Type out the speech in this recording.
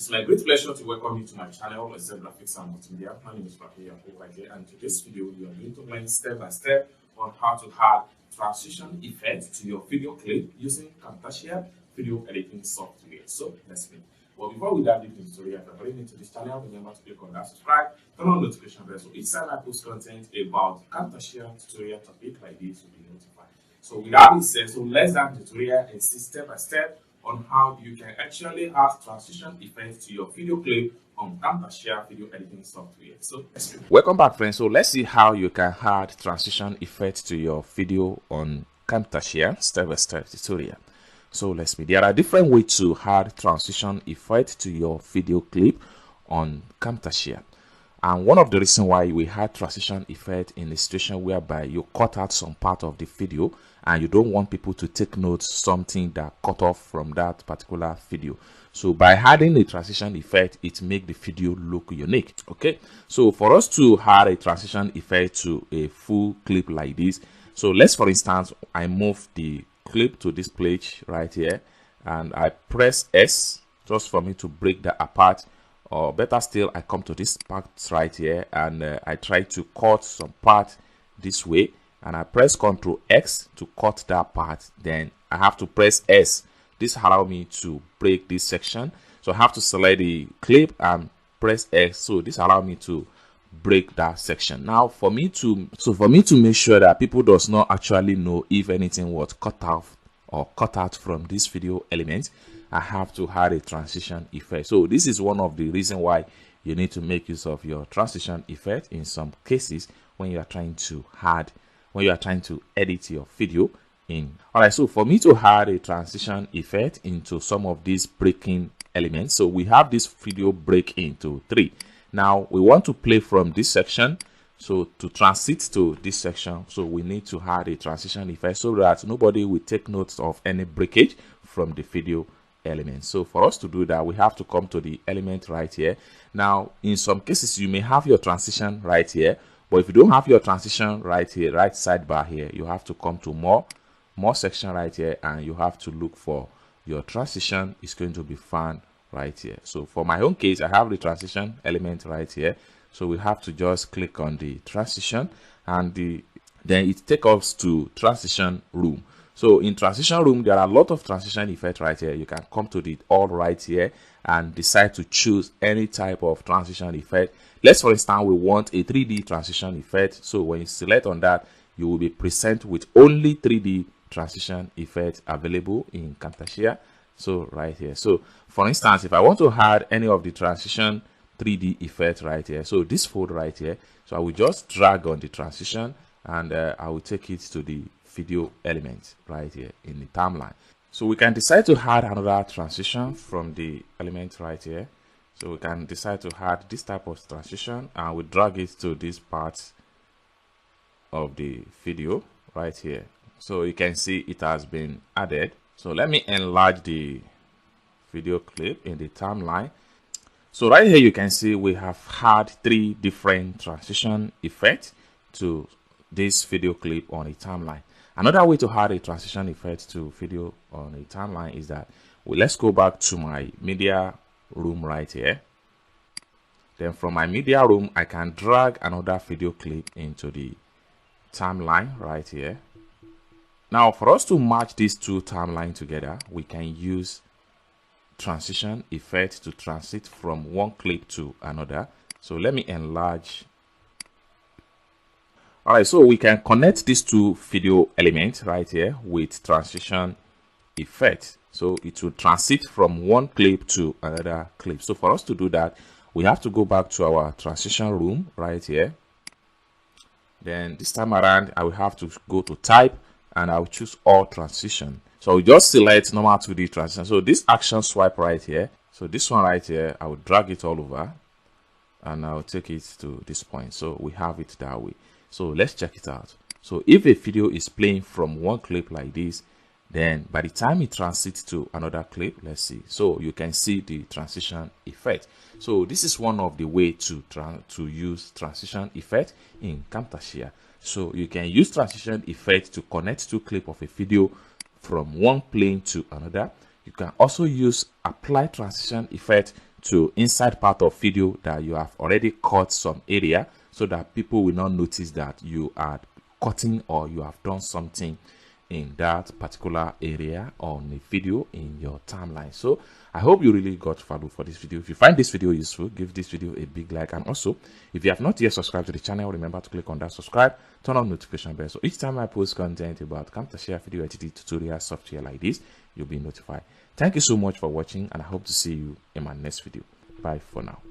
It's my great pleasure to welcome you to my channel, Excel Graphics and Multimedia. My name is Papi Yakubu, and in today's video, we are going to learn step by step on how to add transition effect to your video clip using Camtasia video editing software. So let's begin. Well, before we dive into the tutorial, if you're very new to this channel, remember to click on that subscribe, turn on notification bell, so each time I post content about Camtasia tutorial topic like this, you'll be notified. So with that being said, so let's dive into the tutorial and see step by step on how you can actually add transition effects to your video clip on Camtasia video editing software. So let's begin. Welcome back, friends. So let's see how you can add transition effects to your video on Camtasia step by step tutorial. So let's see. There are different ways to add transition effect to your video clip on Camtasia. And one of the reasons why we had transition effect in a situation whereby you cut out some part of the video and you don't want people to take notes something that cut off from that particular video. So by adding a transition effect, it makes the video look unique. Okay, so for us to add a transition effect to a full clip like this, so let's, for instance, I move the clip to this place right here and I press S just for me to break that apart. Or better still, I come to this part right here and I try to cut some part this way, and I press Ctrl X to cut that part. Then I have to press S. This allows me to break this section. So I have to select the clip and press X. So this allows me to break that section. Now for me to make sure that people does not actually know if anything was cut off or cut out from this video element, I have to add a transition effect. So this is one of the reasons why you need to make use of your transition effect in some cases when you are trying to edit your video in. All right, so for me to add a transition effect into some of these breaking elements, so we have this video break into 3. Now we want to play from this section. So to transit to this section, so we need to add a transition effect so that nobody will take notes of any breakage from the video element. So for us to do that, we have to come to the element right here. Now in some cases you may have your transition right here, but if you don't have your transition right here, right sidebar here, you have to come to more section right here and you have to look for your transition. Is going to be found right here. So for my own case, I have the transition element right here. So we have to just click on the transition and then it takes us to transition room. So in transition room, there are a lot of transition effects right here. You can come to the all right here and decide to choose any type of transition effect. Let's, for instance, we want a 3D transition effect. So when you select on that, you will be presented with only 3D transition effect available in Camtasia. So right here. So for instance, if I want to add any of the transition 3D effect right here, so this fold right here, so I will just drag on the transition and I will take it to the video element right here in the timeline. So we can decide to add another transition from the element right here. So we can decide to add this type of transition and we drag it to this part of the video right here. So you can see it has been added. So let me enlarge the video clip in the timeline. So right here you can see we have had 3 different transition effects to this video clip on a timeline. Another way to add a transition effect to video on a timeline is that let's go back to my media room right here. Then from my media room, I can drag another video clip into the timeline right here. Now for us to match these 2 timelines together, we can use transition effect to transit from one clip to another. So let me enlarge. All right, so we can connect these 2 video elements right here with transition effect. So it will transit from one clip to another clip. So for us to do that, we have to go back to our transition room right here. Then this time around, I will have to go to type and I'll choose all transition. So we just select normal 2D transition. So this action swipe right here. So this one right here, I will drag it all over and I'll take it to this point. So we have it that way. So let's check it out. So if a video is playing from one clip like this, then by the time it transits to another clip, let's see. So you can see the transition effect. So this is one of the way to use transition effect in Camtasia. So you can use transition effect to connect 2 clips of a video from one plane to another. You can also use apply transition effect to inside part of video that you have already cut some area, so that people will not notice that you are cutting or you have done something in that particular area on a video in your timeline. So I hope you really got value for this video. If you find this video useful, give this video a big like, and also if you have not yet subscribed to the channel, remember to click on that subscribe, turn on notification bell, so each time I post content about Camtasia video editing tutorial software like this, you'll be notified. Thank you so much for watching, and I hope to see you in my next video. Bye for now.